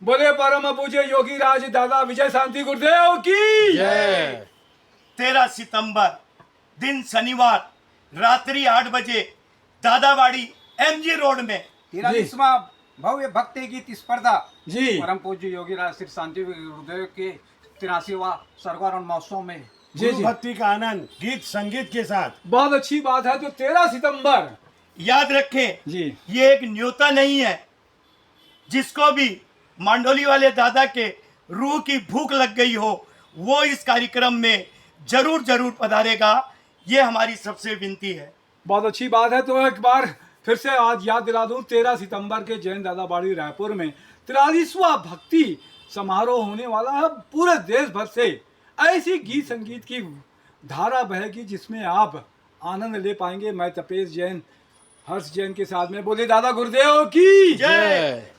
बोले परम पूज्य योगी राज दादा विजय शांति गुरुदेव की जय। 13 सितंबर दिन शनिवार रात्रि 8 बजे दादावाड़ी एमजी रोड में 43वां भव्य भक्ति गीत स्पर्धा जी परम पूज्य योगी राज श्री शांति गुरुदेव के 83वां सर्वारण महोत्सव में जी गुरु जी भक्ति का आनंद गीत संगीत के साथ। बहुत अच्छी बात है। तो 13 सितंबर याद रखें, जी ये एक न्योता नहीं है। जिसको भी मांडोली वाले दादा के रूह की भूख लग गई हो वो इस कार्यक्रम में जरूर जरूर पधारेगा। ये हमारी सबसे विनती है। बहुत अच्छी बात है। तो एक बार फिर से आज याद दिला दूं, 13 सितंबर के जैन दादाबाड़ी रायपुर में 43वां भक्ति समारोह होने वाला है। पूरे देश भर से ऐसी गीत संगीत की धारा बहेगी जिसमें आप आनंद ले पाएंगे। मैं तपेश जैन हर्ष जैन के साथ में बोले दादा गुरुदेव की जय।